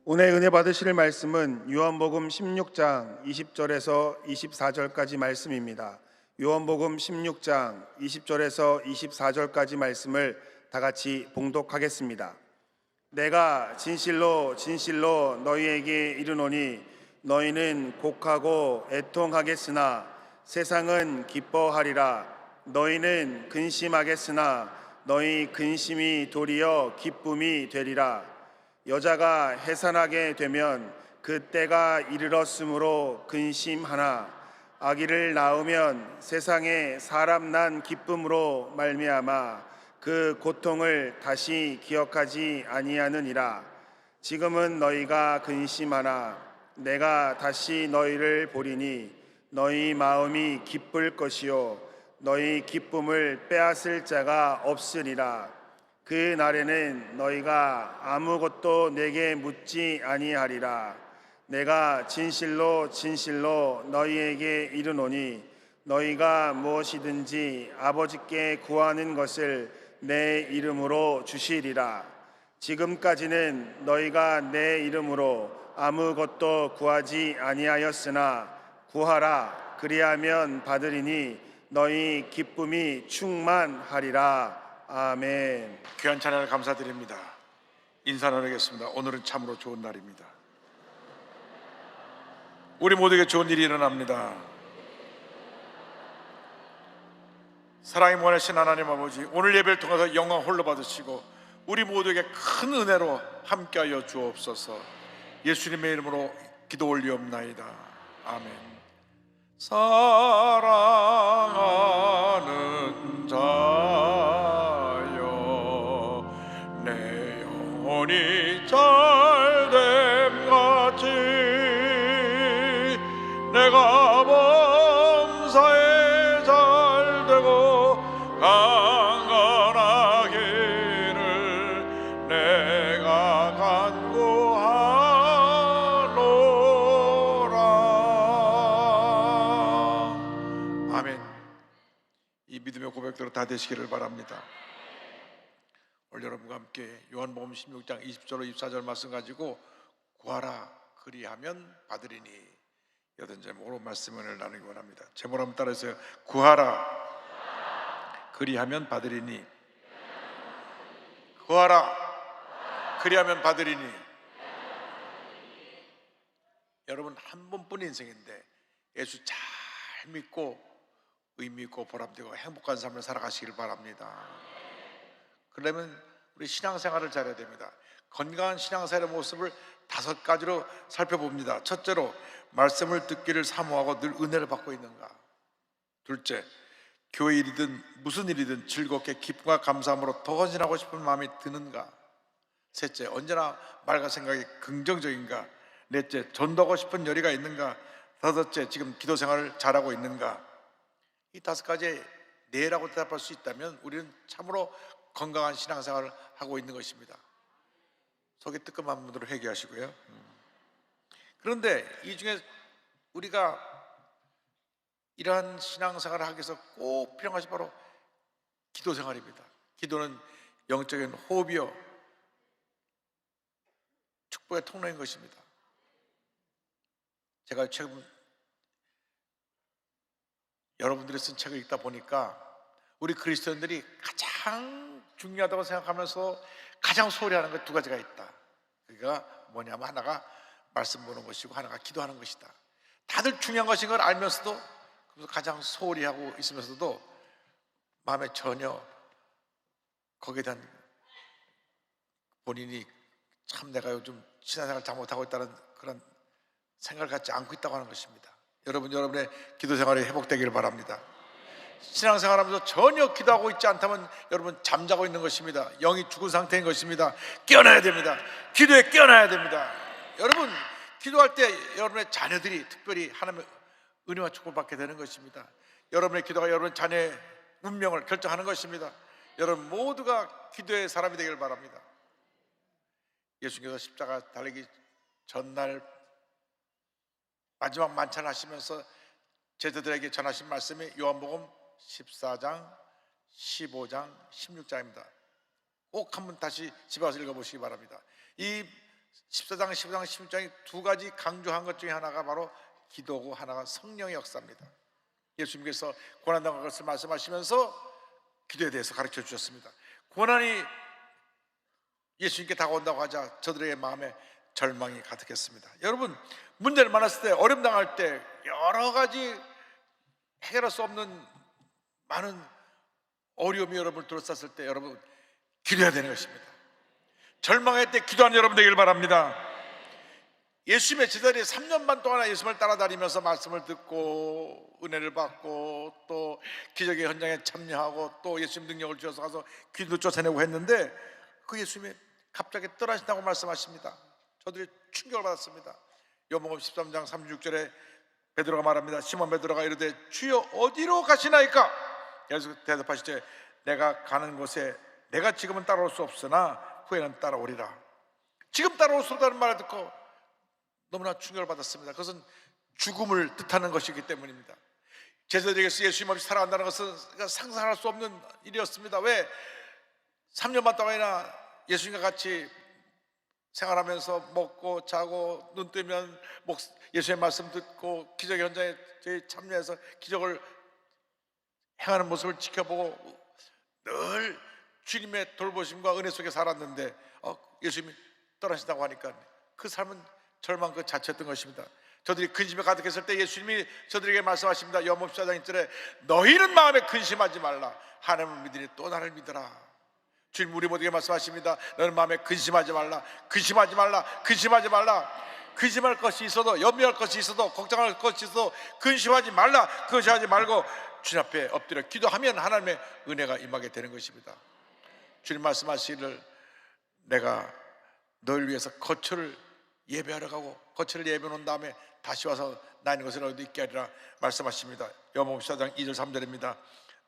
오늘 은혜 받으실 말씀은 요한복음 16장 20절에서 24절까지 말씀입니다. 요한복음 16장 20절에서 24절까지 말씀을 다 같이 봉독하겠습니다. 내가 진실로 진실로 너희에게 이르노니 너희는 곡하고 애통하겠으나 세상은 기뻐하리라. 너희는 근심하겠으나 너희 근심이 도리어 기쁨이 되리라. 여자가 해산하게 되면 그 때가 이르렀으므로 근심하나 아기를 낳으면 세상에 사람 난 기쁨으로 말미암아 그 고통을 다시 기억하지 아니하느니라. 지금은 너희가 근심하나 내가 다시 너희를 보리니 너희 마음이 기쁠 것이요 너희 기쁨을 빼앗을 자가 없으리라. 그 날에는 너희가 아무것도 내게 묻지 아니하리라. 내가 진실로 진실로 너희에게 이르노니 너희가 무엇이든지 아버지께 구하는 것을 내 이름으로 주시리라. 지금까지는 너희가 내 이름으로 아무것도 구하지 아니하였으나 구하라 그리하면 받으리니 너희 기쁨이 충만하리라. 아멘. 귀한 찬양을 감사드립니다. 인사 나누겠습니다. 오늘은 참으로 좋은 날입니다. 우리 모두에게 좋은 일이 일어납니다. 사랑이 무한하신 하나님 아버지, 오늘 예배를 통해서 영광 홀로 받으시고 우리 모두에게 큰 은혜로 함께하여 주옵소서. 예수님의 이름으로 기도 올리옵나이다. 아멘. 사랑하는 자여 내 영혼이 잘됨 같이 내가 범사에 잘되고 강건하기를 내가 간구하노라. 아멘. 이 믿음의 고백대로 다 되시기를 바랍니다. 오늘 여러분과 함께 요한복음 16장 20절로 24절 말씀 가지고 구하라 그리하면 받으리니 여든 제목으로 말씀을 나누기 원합니다. 제목 한번 따라해서요. 구하라 그리하면 받으리니. 구하라 그리하면 받으리니. 여러분 한 번뿐인 인생인데 예수 잘 믿고 의미 있고 보람되고 행복한 삶을 살아가시길 바랍니다. 그러면 우리 신앙생활을 잘해야 됩니다. 건강한 신앙생활의 모습을 5가지로 살펴봅니다. 첫째로 말씀을 듣기를 사모하고 늘 은혜를 받고 있는가. 둘째, 교회 일이든 무슨 일이든 즐겁게 기쁨과 감사함으로 더 헌신하고 싶은 마음이 드는가. 셋째, 언제나 말과 생각이 긍정적인가. 넷째, 전도하고 싶은 열의가 있는가. 다섯째, 지금 기도 생활을 잘하고 있는가. 이 5가지에 네라고 대답할 수 있다면 우리는 참으로 건강한 신앙생활을 하고 있는 것입니다. 속이 뜨끔한 분들은 회개하시고요. 그런데 이 중에 우리가 이러한 신앙생활을 하기 위해서 꼭 필요한 것이 바로 기도생활입니다. 기도는 영적인 호흡이요 축복의 통로인 것입니다. 제가 최근 여러분들이 쓴 책을 읽다 보니까 우리 그리스도인들이 가장 중요하다고 생각하면서 가장 소홀히 하는 것 2가지가 있다. 그게 뭐냐면 하나가 말씀 보는 것이고 하나가 기도하는 것이다. 다들 중요한 것인 걸 알면서도 가장 소홀히 하고 있으면서도 마음에 전혀 거기에 대한 본인이 참 내가 요즘 신앙생활 잘못하고 있다는 그런 생각을 갖지 않고 있다고 하는 것입니다. 여러분의 기도 생활이 회복되기를 바랍니다. 신앙생활하면서 전혀 기도하고 있지 않다면 여러분 잠자고 있는 것입니다. 영이 죽은 상태인 것입니다. 깨어나야 됩니다. 기도에 깨어나야 됩니다. 여러분 기도할 때 여러분의 자녀들이 특별히 하나님의 은혜와 축복을 받게 되는 것입니다. 여러분의 기도가 여러분 자녀의 운명을 결정하는 것입니다. 여러분 모두가 기도의 사람이 되기를 바랍니다. 예수님께서 십자가 달리기 전날 마지막 만찬을 하시면서 제자들에게 전하신 말씀이 요한복음 14장, 15장, 16장입니다. 꼭 한번 다시 집에 와서 읽어보시기 바랍니다. 이 14장, 15장, 16장이 두 가지 강조한 것 중에 하나가 바로 기도고 하나가 성령의 역사입니다. 예수님께서 고난당한 것을 말씀하시면서 기도에 대해서 가르쳐 주셨습니다. 고난이 예수님께 다가온다고 하자 저들의 마음에 절망이 가득했습니다. 여러분, 문제를 만났을 때, 어려움 당할 때, 여러 가지 해결할 수 없는 많은 어려움이 여러분을 둘러쌌을 때 여러분 기도해야 되는 것입니다. 절망할 때 기도하는 여러분 되길 바랍니다. 예수님의 제자들이 3년 반 동안 예수님을 따라다니면서 말씀을 듣고 은혜를 받고 또 기적의 현장에 참여하고 또 예수님 능력을 주셔서 가서 기도 쫓아내고 했는데 그 예수님이 갑자기 떠나신다고 말씀하십니다. 저들이 충격을 받았습니다. 요한복음 13장 36절에 베드로가 말합니다. 시몬 베드로가 이르되 주여 어디로 가시나이까? 예수 대답하시되 내가 가는 곳에 내가 지금은 따라올 수 없으나 후에는 따라오리라. 지금 따라올 수 없다는 말을 듣고 너무나 충격을 받았습니다. 그것은 죽음을 뜻하는 것이기 때문입니다. 제자들에게서 예수님 없이 살아간다는 것은 상상할 수 없는 일이었습니다. 왜? 3년 반 동안이나 예수님과 같이 생활하면서 먹고 자고 눈 뜨면 예수의 말씀 듣고 기적의 현장에 참여해서 기적을 행하는 모습을 지켜보고 늘 주님의 돌보심과 은혜 속에 살았는데 예수님이 떠나신다고 하니까 그 삶은 절망 그 자체였던 것입니다. 저들이 근심에 가득했을 때 예수님이 저들에게 말씀하십니다. 요한복음 14장 1절에 너희는 마음에 근심하지 말라. 하나님을 믿으니 또 나를 믿으라. 주님 우리 모두에게 말씀하십니다. 너는 마음에 근심하지 말라. 근심하지 말라. 근심하지 말라. 근심할 것이 있어도, 염려할 것이 있어도, 걱정할 것이 있어도 근심하지 말라. 그것이 하지 말고 주님 앞에 엎드려 기도하면 하나님의 은혜가 임하게 되는 것입니다. 주님 말씀하시기를 내가 너를 위해서 거처를 예배하러 가고 거처를 예배 놓은 다음에 다시 와서 나 있는 곳에 너희도 있게 하리라 말씀하십니다. 요한복음 14장 2절 3절입니다.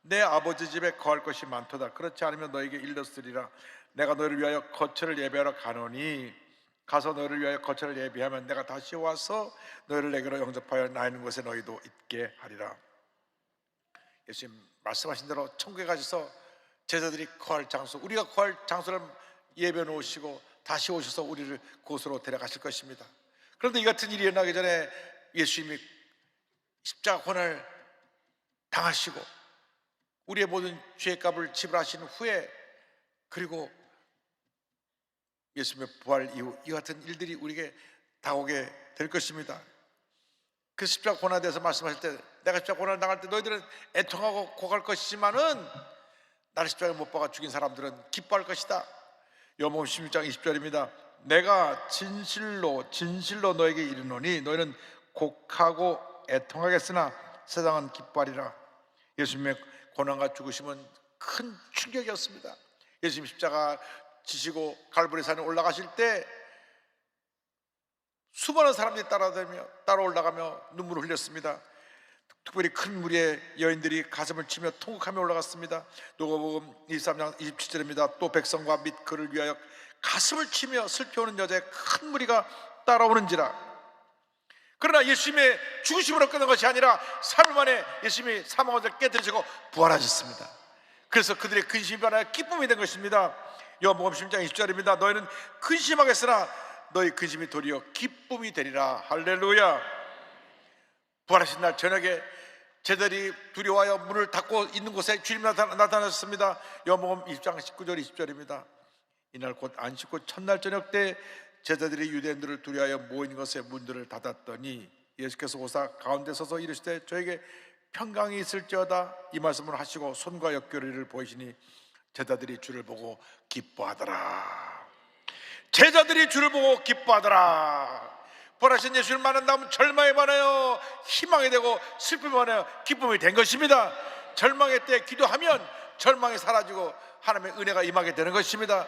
내 아버지 집에 거할 것이 많도다. 그렇지 않으면 너에게 일렀으리라. 내가 너희를 위하여 거처를 예배하러 가노니 가서 너희를 위하여 거처를 예배하면 내가 다시 와서 너희를 내게로 영접하여 나 있는 곳에 너희도 있게 하리라. 예수님 말씀하신 대로 천국에 가셔서 제자들이 거할 장소, 우리가 거할 장소를 예배 놓으시고 다시 오셔서 우리를 그곳으로 데려가실 것입니다. 그런데 이 같은 일이 일어나기 전에 예수님이 십자가 고난을 당하시고 우리의 모든 죄의 값을 지불하신 후에 그리고 예수님의 부활 이후 이 같은 일들이 우리에게 다가오게 될 것입니다. 그 십자가 고난에 대해서 말씀하실 때 내가 십자가 고난을 당할 때 너희들은 애통하고 고갈 것이지만은 나를 십자가에 못 박아 죽인 사람들은 기뻐할 것이다. 요한복음 16장 20절입니다. 내가 진실로 진실로 너에게 이르노니 너희는 곡하고 애통하겠으나 세상은 기뻐하리라. 예수님의 고난과 죽으심은 큰 충격이었습니다. 예수님 십자가 지시고 갈보리 산에 올라가실 때 수많은 사람들이 따라 올라가며 눈물을 흘렸습니다. 특별히 큰 무리의 여인들이 가슴을 치며 통곡하며 올라갔습니다. 누가복음 23장 27절입니다. 또 백성과 및 그를 위하여 가슴을 치며 슬퍼하는 여자의 큰 무리가 따라오는지라. 그러나 예수님의 죽으심으로 끝난 것이 아니라 3일 만에 예수님이 사망한 자를 깨뜨리시고 부활하셨습니다. 그래서 그들의 근심이 변하여 기쁨이 된 것입니다. 요한복음 16장 20절입니다. 너희는 근심하겠으나 너희 근심이 도리어 기쁨이 되리라. 할렐루야. 부활하신 날 저녁에 제자들이 두려워하여 문을 닫고 있는 곳에 주님이 나타나셨습니다. 요한복음 20장 19절 20절입니다. 이날 곧 안식 후 첫날 저녁 때 제자들이 유대인들을 두려워하여 모인 것에 문들을 닫았더니 예수께서 오사 가운데 서서 이르시되 저에게 평강이 있을지어다 이 말씀을 하시고 손과 옆구리를 보이시니 제자들이 주를 보고 기뻐하더라. 제자들이 주를 보고 기뻐하더라. 부활하신 예수를 만난다면 절망이 많아요, 희망이 되고 슬픔이 많아요, 기쁨이 된 것입니다. 절망의 때 기도하면 절망이 사라지고 하나님의 은혜가 임하게 되는 것입니다.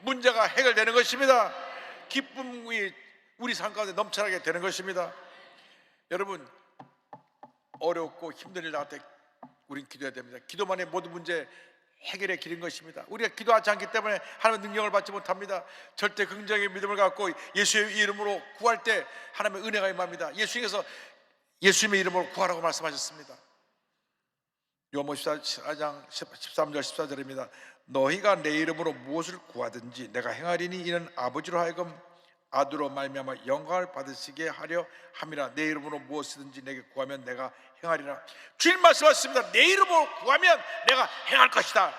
문제가 해결되는 것입니다. 기쁨이 우리 삶 가운데 넘쳐나게 되는 것입니다. 여러분, 어렵고 힘든 일 나갈 때 우린 기도해야 됩니다. 기도만이 모든 문제 해결의 길인 것입니다. 우리가 기도하지 않기 때문에 하나님의 능력을 받지 못합니다. 절대 긍정의 믿음을 갖고 예수의 이름으로 구할 때 하나님의 은혜가 임합니다. 예수님께서 예수님의 이름으로 구하라고 말씀하셨습니다. 요한복음 14장 13절 14절입니다. 너희가 내 이름으로 무엇을 구하든지 내가 행하리니 이는 아버지로 하여금 아들로 말미암아 영광을 받으시게 하려 함이라. 내 이름으로 무엇이든지 내게 구하면 내가 행하리라. 주님 말씀하셨습니다. 내 이름으로 구하면 내가 행할 것이다.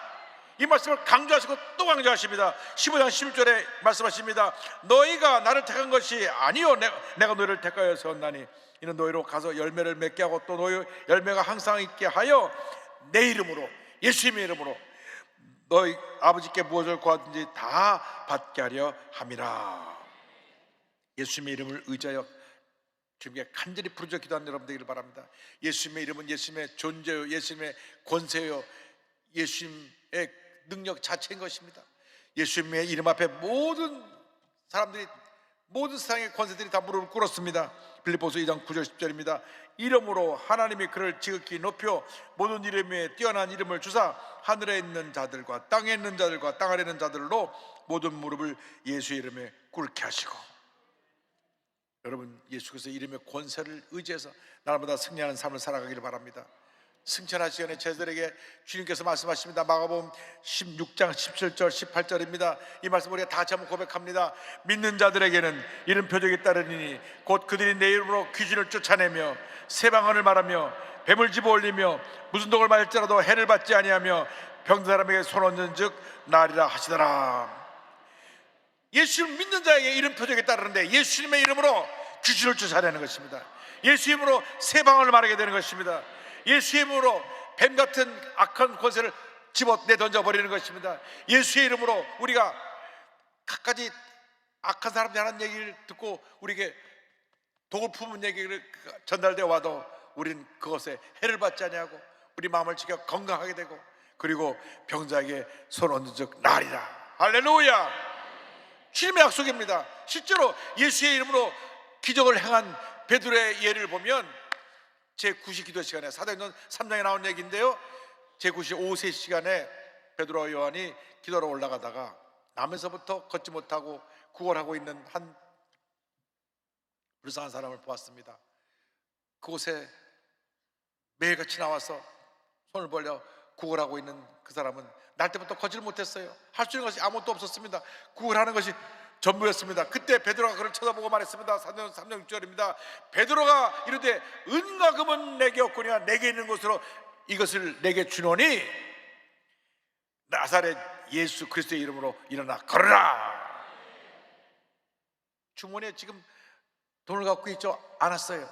이 말씀을 강조하시고 또 강조하십니다. 15장 11절에 말씀하십니다. 너희가 나를 택한 것이 아니요 내가 너희를 택하여 세웠나니 이는 너희로 가서 열매를 맺게 하고 또 너희 열매가 항상 있게 하여 내 이름으로, 예수님의 이름으로 너희 아버지께 무엇을 구하든지 다 받게 하려 함이라. 예수님의 이름을 의지하여 주님께 간절히 부르짖어 기도하는 여러분 되기를 바랍니다. 예수님의 이름은 예수님의 존재요, 예수님의 권세요, 예수님의 능력 자체인 것입니다. 예수님의 이름 앞에 모든 사람들이, 모든 세상의 권세들이 다 무릎을 꿇었습니다. 빌립보서 2장 9절 10절입니다. 이름으로 하나님이 그를 지극히 높여 모든 이름에 뛰어난 이름을 주사 하늘에 있는 자들과 땅에 있는 자들과 땅 아래 있는 자들로 모든 무릎을 예수의 이름에 꿇게 하시고. 여러분, 예수 그리스도의 이름의 권세를 의지해서 날마다 승리하는 삶을 살아가기를 바랍니다. 승천하시기 전에 제자들에게 주님께서 말씀하십니다. 마가복음 16장 17절 18절입니다. 이 말씀 우리가 다 같이 한번 고백합니다. 믿는 자들에게는 이런 표적이 따르니 곧 그들이 내 이름으로 귀신을 쫓아내며 새 방언을 말하며 뱀을 집어올리며 무슨 독을 맞을지라도 해를 받지 아니하며 병든 사람에게 손 얹은 즉 나으리라 하시더라. 예수를 믿는 자에게 이런 표적이 따르는데 예수님의 이름으로 귀신을 쫓아내는 것입니다. 예수 이름으로 새 방언을 말하게 되는 것입니다. 예수의 이름으로 뱀 같은 악한 권세를 집어 내던져 버리는 것입니다. 예수의 이름으로 우리가 갖가지 악한 사람들이 하는 얘기를 듣고 우리에게 독을 품은 얘기를 전달되어 와도 우리는 그것에 해를 받지 아니하고 우리 마음을 지켜 건강하게 되고 그리고 병자에게 손 얹은 즉 나으리라. 할렐루야. 주님의 약속입니다. 실제로 예수의 이름으로 기적을 행한 베드로의 예를 보면 제9시 기도 시간에 사도행전 3장에 나온 얘기인데요, 제9시 오후 3시간에 베드로와 요한이 기도로 올라가다가 남에서부터 걷지 못하고 구걸하고 있는 한 불쌍한 사람을 보았습니다. 그곳에 매일같이 나와서 손을 벌려 구걸하고 있는 그 사람은 날 때부터 걷지를 못했어요. 할 수 있는 것이 아무것도 없었습니다. 구걸하는 것이 전부였습니다. 그때 베드로가 그를 쳐다보고 말했습니다. 3장 6절입니다. 베드로가 이르되 은과 금은 내게 없거니와 내게 있는 것으로 이것을 내게 주노니 나사렛 예수 그리스도의 이름으로 일어나 걸어라. 주머니에 지금 돈을 갖고 있죠 않았어요.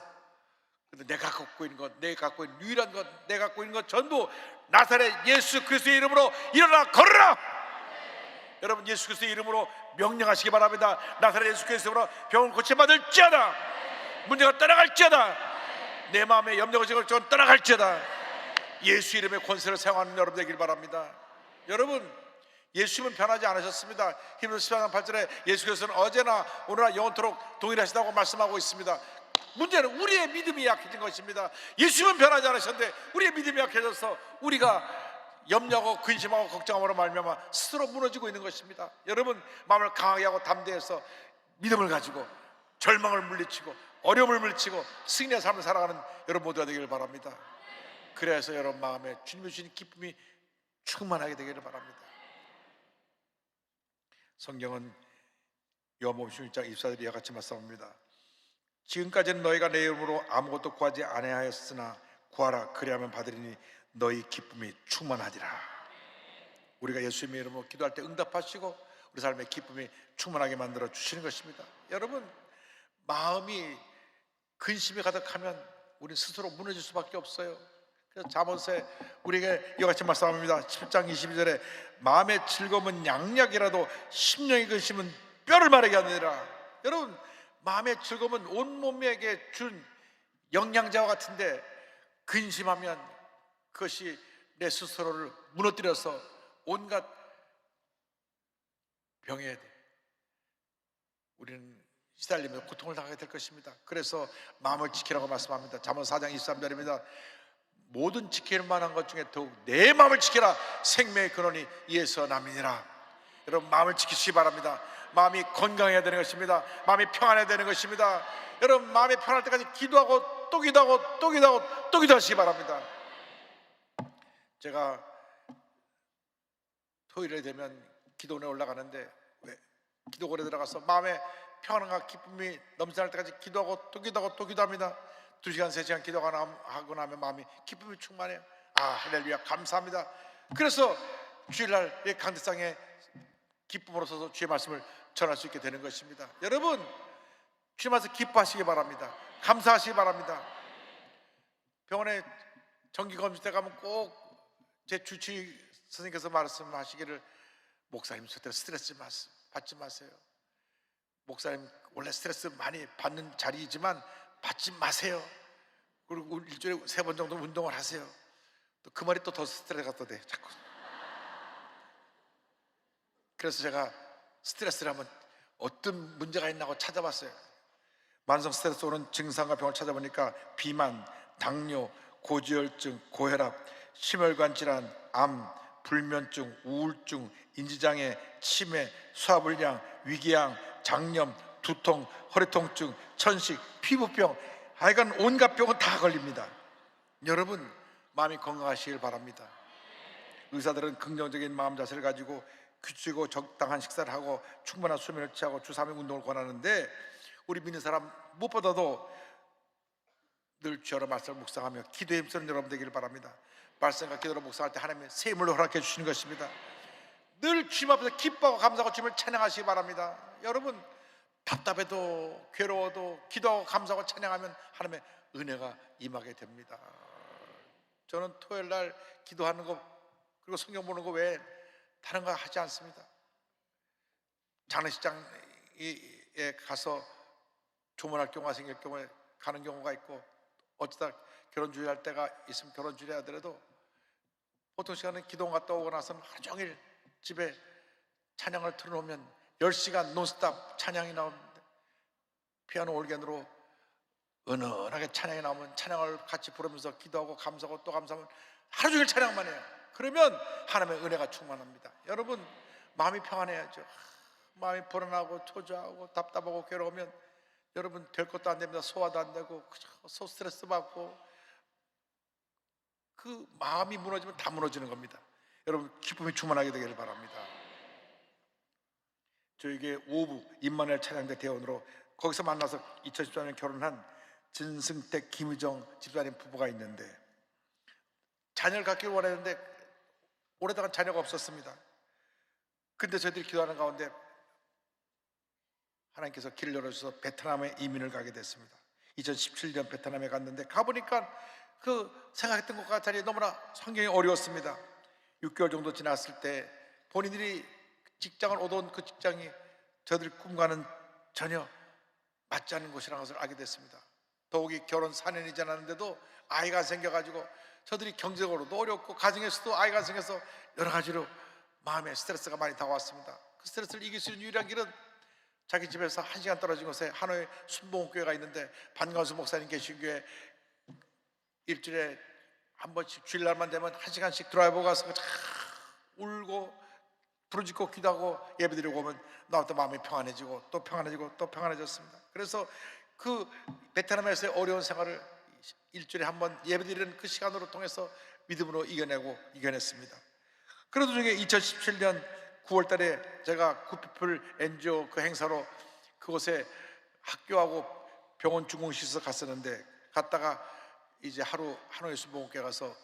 근데 내가 갖고 있는 것, 내가 갖고 있는 유일한 것, 내가 갖고 있는 것 전부 나사렛 예수 그리스도의 이름으로 일어나 걸어라. 여러분, 예수 그리스도의 이름으로 명령하시기 바랍니다. 나사렛 예수 그리스도의 이름으로 병을 고쳐받을지어다. 문제가 떠나갈지어다. 내 마음에 염려가 지금 떠나갈지어다. 예수 이름의 권세를 사용하는 여러분 되길 바랍니다. 여러분, 예수님은 변하지 않으셨습니다. 히브리서 14장 8절에 예수 그리스도는 어제나 오늘나 영원토록 동일하시다고 말씀하고 있습니다. 문제는 우리의 믿음이 약해진 것입니다. 예수님은 변하지 않으셨는데 우리의 믿음이 약해져서 우리가 염려하고 근심하고 걱정함으로 말미암아 스스로 무너지고 있는 것입니다. 여러분, 마음을 강하게 하고 담대해서 믿음을 가지고 절망을 물리치고 어려움을 물리치고 승리의 삶을 살아가는 여러분 모두가 되기를 바랍니다. 그래서 여러분 마음에 주님이 주신 기쁨이 충만하게 되기를 바랍니다. 성경은 요한복음 16장 24절에 이와 같이 말씀합니다. 지금까지는 너희가 내 이름으로 아무것도 구하지 아니하였으나 구하라 그리하면 받으리니 너희 기쁨이 충만하리라. 우리가 예수님의 이름으로 기도할 때 응답하시고 우리 삶의 기쁨이 충만하게 만들어 주시는 것입니다. 여러분, 마음이 근심이 가득하면 우리는 스스로 무너질 수밖에 없어요. 그래서 잠언서에 우리에게 이와 같이 말씀합니다. 10장 22절에 마음의 즐거움은 양약이라도 심령의 근심은 뼈를 마르게 하느니라. 여러분, 마음의 즐거움은 온몸에게 준 영양제와 같은데 근심하면 그것이 내 스스로를 무너뜨려서 온갖 병에 우리는 시달리며 고통을 당하게 될 것입니다. 그래서 마음을 지키라고 말씀합니다. 잠언 4장 23절입니다. 모든 지킬 만한 것 중에 더욱 내 마음을 지키라. 생명의 근원이 이에서 남이니라. 여러분, 마음을 지키시기 바랍니다. 마음이 건강해야 되는 것입니다. 마음이 평안해야 되는 것입니다. 여러분, 마음이 편할 때까지 기도하고 또 기도하고 또 기도하고 또 기도하시기 바랍니다. 제가 토요일에 되면 기도원에 올라가는데 기도원에 들어가서 마음에 평안과 기쁨이 넘쳐날 때까지 기도하고 또 기도하고 또 기도합니다. 2시간 3시간 기도하고 나면 마음이 기쁨이 충만해요. 아, 할렐루야, 감사합니다. 그래서 주일날 이 강대상에 기쁨으로 서서 주의 말씀을 전할 수 있게 되는 것입니다. 여러분, 주의 말씀 기뻐하시기 바랍니다. 감사하시기 바랍니다. 병원에 정기검진 때 가면 꼭 제 주치의 선생님께서 말씀하시기를, 목사님 절대로 스트레스 받지 마세요. 목사님 원래 스트레스 많이 받는 자리이지만 받지 마세요. 그리고 일주일에 3번 정도 운동을 하세요. 또 그 말이 또 더 스트레스가 또 돼, 자꾸. 그래서 제가 스트레스를 한번 어떤 문제가 있나고 찾아봤어요. 만성 스트레스 오는 증상과 병을 찾아보니까 비만, 당뇨, 고지혈증, 고혈압, 심혈관 질환, 암, 불면증, 우울증, 인지장애, 치매, 소화불량, 위궤양, 장염, 두통, 허리통증, 천식, 피부병, 하여간 온갖 병은 다 걸립니다. 여러분, 마음이 건강하시길 바랍니다. 의사들은 긍정적인 마음 자세를 가지고 규칙이고 적당한 식사를 하고 충분한 수면을 취하고 주 3회 운동을 권하는데, 우리 믿는 사람 무엇보다도 늘 주여라 말씀을 묵상하며 기도에 힘쓰는 여러분 되기를 바랍니다. 말씀과 기도로 묵상할 때 하나님의 새 힘을 허락해 주시는 것입니다. 늘 주님 앞에서 기뻐하고 감사하고 주님을 찬양하시기 바랍니다. 여러분, 답답해도 괴로워도 기도하고 감사하고 찬양하면 하나님의 은혜가 임하게 됩니다. 저는 토요일 날 기도하는 거 그리고 성경 보는 거 외에 다른 거 하지 않습니다. 장례식장에 가서 조문할 경우가 생길 경우에 가는 경우가 있고, 어쩌다 결혼 주의할 때가 있으면 결혼 주의해야 하더라도 보통 시간은 기도 갔다 오고 나서는 하루 종일 집에 찬양을 틀어놓으면 10시간 논스톱 찬양이 나오는데, 피아노 올겐으로 은은하게 찬양이 나오면 찬양을 같이 부르면서 기도하고 감사하고 또 감사하면 하루 종일 찬양만 해요. 그러면 하나님의 은혜가 충만합니다. 여러분, 마음이 평안해야죠. 마음이 불안하고 초조하고 답답하고 괴로우면 여러분 될 것도 안 됩니다. 소화도 안 되고 그저 스트레스 받고, 그 마음이 무너지면 다 무너지는 겁니다. 여러분, 기쁨이 충만하게 되기를 바랍니다. 저에게 오부 임마누엘 찬양대 대원으로 거기서 만나서 2014년에 결혼한 진승택, 김희정 집사님 부부가 있는데, 자녀를 갖기를 원했는데 오래다가 자녀가 없었습니다. 근데 저희들이 기도하는 가운데 하나님께서 길을 열어주셔서 베트남에 이민을 가게 됐습니다. 2017년 베트남에 갔는데 가보니까 그 생각했던 것과 달리 너무나 환경이 어려웠습니다. 6개월 정도 지났을 때 본인들이 직장을 얻어온 그 직장이 저들이 꿈과는 전혀 맞지 않는 곳이라는 것을 알게 됐습니다. 더욱이 결혼 4년이 지났는데도 아이가 생겨가지고 저들이 경제적으로도 어렵고 가정에서도 아이가 생겨서 여러 가지로 마음에 스트레스가 많이 다가왔습니다. 그 스트레스를 이길 수 있는 유일한 길은 자기 집에서 1시간 떨어진 곳에 하노이 순복음교회가 있는데, 반가운수 목사님 계신 교회 일주일에 한 번씩 주일날만 되면 1시간씩 드라이브 가서 울고 부르짖고 기도하고 예배드리고 오면 나부터 마음이 평안해지고 또 평안해지고 또 평안해졌습니다. 그래서 그 베트남에서의 어려운 생활을 일주일에 한 번 예배드리는 그 시간으로 통해서 믿음으로 이겨냈습니다. 그러던 중에 2017년 9월 달에 제가 굿피플 NGO 그 행사로 그곳에 학교하고 병원 중공실에서 갔었는데, 갔다가 이제 하루 하노이 순복음교회 가서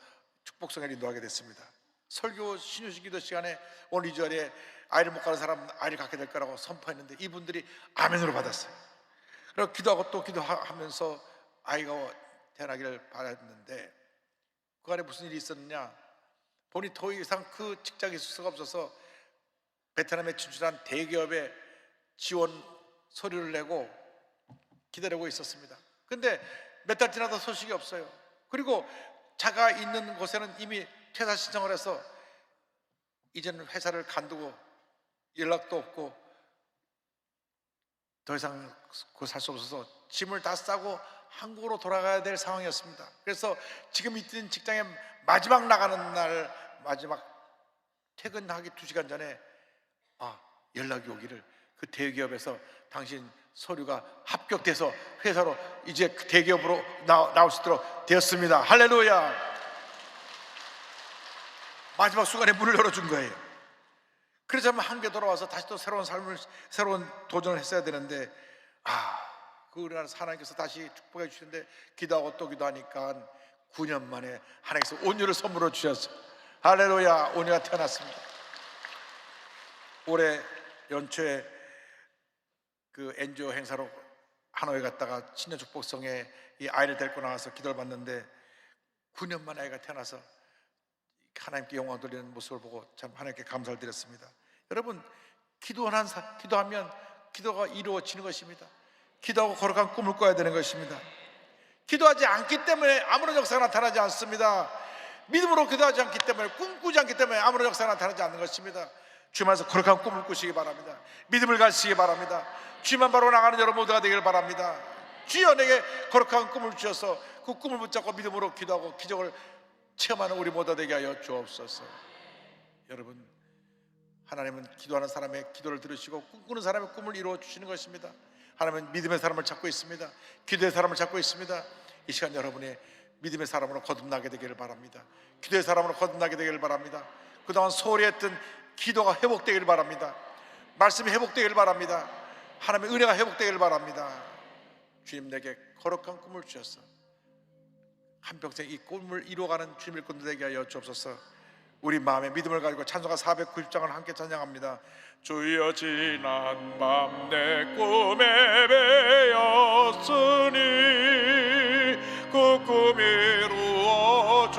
축복성회를 인도하게 됐습니다. 설교 신유식 기도 시간에 오늘 이 자리에 아이를 못 가는 사람은 아이를 갖게 될 거라고 선포했는데, 이분들이 아멘으로 받았어요. 그리고 기도하고 또 기도하면서 아이가 태어나기를 바랐는데, 그 안에 무슨 일이 있었느냐, 본인이 더 이상 그 직장에 있을 수가 없어서 베트남에 진출한 대기업에 지원 서류를 내고 기다리고 있었습니다. 근데 몇 달 지나도 소식이 없어요. 그리고 자가 있는 곳에는 이미 퇴사 신청을 해서 이제는 회사를 간두고 연락도 없고 더 이상 그 살 수 없어서 짐을 다 싸고 한국으로 돌아가야 될 상황이었습니다. 그래서 지금 있던 직장에 마지막 나가는 날, 마지막 퇴근하기 2시간 전에 연락이 오기를, 그 대기업에서 당신 서류가 합격돼서 회사로 이제 그 대기업으로 나올 수 있도록 되었습니다. 할렐루야. 마지막 순간에 문을 열어준 거예요. 그래서 한국에 돌아와서 다시 또 새로운 삶을, 새로운 도전을 했어야 되는데, 그 우리나라 하나님께서 다시 축복해 주시는데 기도하고 또 기도하니까 9년 만에 하나님께서 온유를 선물로 주셨어요. 할렐루야. 온유가 태어났습니다. 올해 연초에 그 NGO 행사로 하노이 갔다가 신년 축복성에 이 아이를 데리고 나와서 기도를 받는데 9년 만에 아이가 태어나서 하나님께 영광 돌리는 모습을 보고 참 하나님께 감사를 드렸습니다. 여러분, 기도하면 기도가 이루어지는 것입니다. 기도하고 거룩한 꿈을 꿔야 되는 것입니다. 기도하지 않기 때문에 아무런 역사가 나타나지 않습니다. 믿음으로 기도하지 않기 때문에, 꿈꾸지 않기 때문에 아무런 역사가 나타나지 않는 것입니다. 주님께서 거룩한 꿈을 꾸시기 바랍니다. 믿음을 가지시기 바랍니다. 주님만 바로 나가는 여러분 모두가 되길 바랍니다. 주여 내게 거룩한 꿈을 주셔서 그 꿈을 붙잡고 믿음으로 기도하고 기적을 체험하는 우리 모두가 되게 하여 주옵소서. 여러분, 하나님은 기도하는 사람의 기도를 들으시고 꿈꾸는 사람의 꿈을 이루어 주시는 것입니다. 하나님은 믿음의 사람을 찾고 있습니다. 기도의 사람을 찾고 있습니다. 이 시간 여러분이 믿음의 사람으로 거듭나게 되기를 바랍니다. 기도의 사람으로 거듭나게 되기를 바랍니다. 그동안 소홀히 했던 기도가 회복되기를 바랍니다. 말씀이 회복되기를 바랍니다. 하나님의 은혜가 회복되기를 바랍니다. 주님 내게 거룩한 꿈을 주셔서 한평생 이 꿈을 이루어가는 주님의 꿈들 되게 하여 주옵소서. 우리 마음의 믿음을 가지고 찬송가 490장을 함께 찬양합니다. 주여 지난 밤 내 꿈에 배었으니 그 꿈 이루어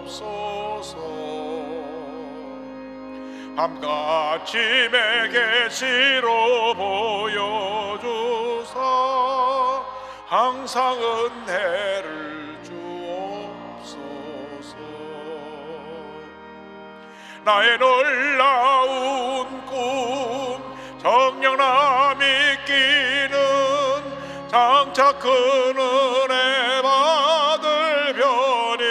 주옵소서. 밤같이 내 계시로 보여주사 항상 은혜를 주옵소서. 나의 놀라운 꿈 정령남 이끼는 장차 큰 은혜 받을 변이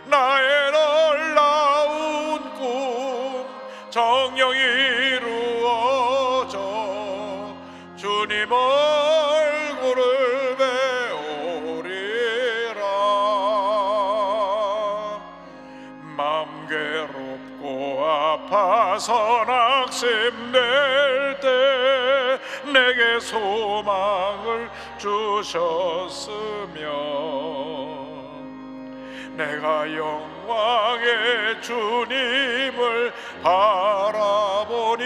나의 놀라운 꿈 정령 이루어져 주님 얼굴을 배우리라. 마음 괴롭고 아파서 낙심될 때 내게 소망을 주셨으며 내가 영광의 주님을 바라보니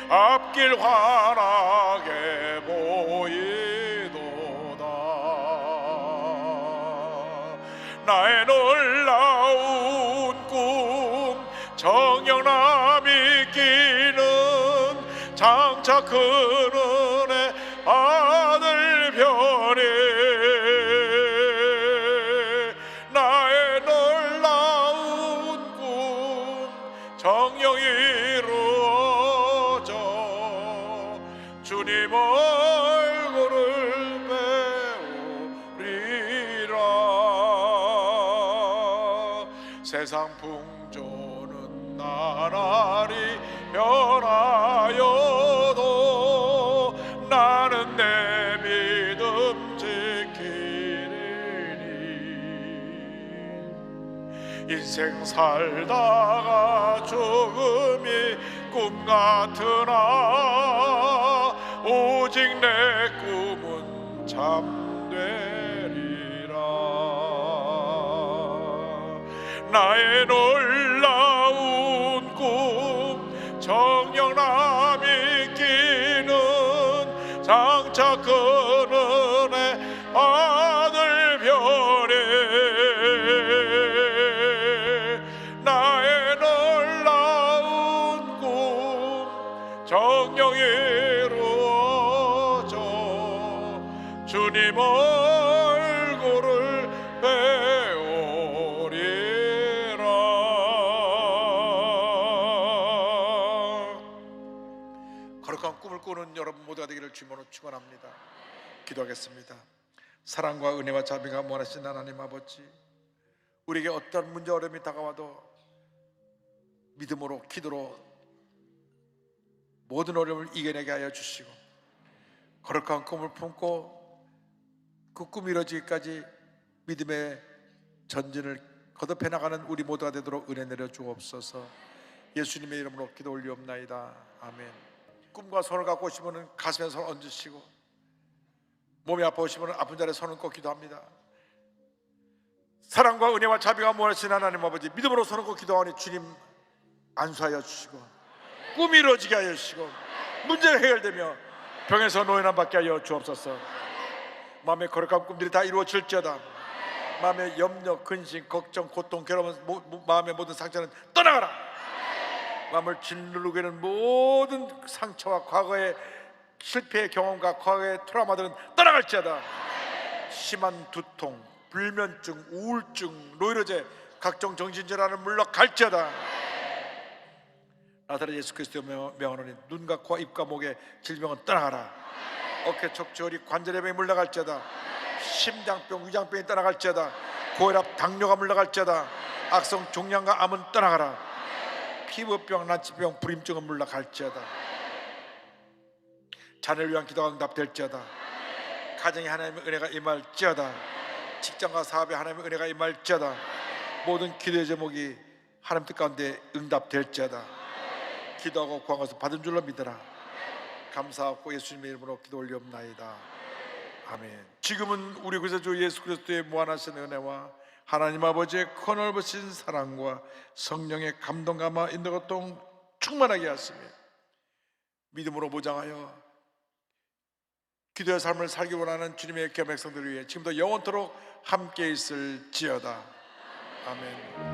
앞길 환하게 보이도다. 나의 놀라운 꿈 정령남 이끼는 장차 큰 은혜 받을 변이 나의 놀라운 꿈 정령 이루어져 주님 얼굴을 배우리라. 세상 풍조는 나날이 변하여도 나는 내 믿음 지키리니. 인생 살다가 죽음이 꿈 같으나 오직 내 꿈은 참되리라. 나의 놀라운 꿈 정령남 이끼는 장차 큰 은혜 받을 변이 나의 놀라운 꿈 정령 이루어져 주님 얼굴을 배우리라. 거룩한 꿈을 꾸는 여러분 모두가 되기를 주님으로 축원합니다. 기도하겠습니다. 사랑과 은혜와 자비가 무한하신 하나님 아버지, 우리에게 어떤 문제 어려움이 다가와도 믿음으로 기도로 모든 어려움을 이겨내게 하여 주시고 거룩한 꿈을 품고 그 꿈이 이루어지기까지 믿음의 전진을 거듭해 나가는 우리 모두가 되도록 은혜 내려 주옵소서. 예수님의 이름으로 기도 올리옵나이다. 아멘. 꿈과 손을 갖고 오시면 가슴에 손을 얹으시고, 몸이 아파오시면 아픈 자리에 손을 꼭 기도합니다. 사랑과 은혜와 자비가 무한하신 하나님 아버지, 믿음으로 손을 꼭 기도하니 주님 안수하여 주시고, 꿈이 이루어지게 하여 주시고, 문제가 해결되며 병에서 노인함 받게 하여 주옵소서. 마음의 거룩한 꿈들이 다 이루어질지어다. 마음의 염려, 근심, 걱정, 고통, 괴로움, 마음의 모든 상처는 떠나가라. 마음을 짓누르게 하는 모든 상처와 과거의 실패의 경험과 과거의 트라우마들은 떠나갈지어다. 심한 두통, 불면증, 우울증, 노이로제, 각종 정신질환은 물러갈지어다. 나사렛 예수 그리스도의 명하노니 눈과 코, 입과 목의 질병은 떠나가라. 어깨 척추 관절의 병이 물러갈지어다. 심장병, 위장병이 떠나갈지어다. 고혈압, 당뇨가 물러갈지어다. 악성 종양과 암은 떠나가라. 피부병, 난치병, 불임증은 물러갈지어다. 자녀를 위한 기도가 응답될지어다. 가정에 하나님의 은혜가 임할지어다. 직장과 사업에 하나님의 은혜가 임할지어다. 모든 기도의 제목이 하나님 뜻 가운데 응답될지어다. 기도하고 구한 것을 받은 줄로 믿으라. 감사하고 예수님의 이름으로 기도 올리옵나이다. 아멘. 지금은 우리 구세주 예수 그리스도의 무한하신 은혜와 하나님 아버지의 커넓으신 사랑과 성령의 감동감화 인도가 또 충만하게 하시며 믿음으로 무장하여 기도의 삶을 살기 원하는 주님의 귀한 백성들을 위해 지금도 영원토록 함께 있을지어다. 아멘.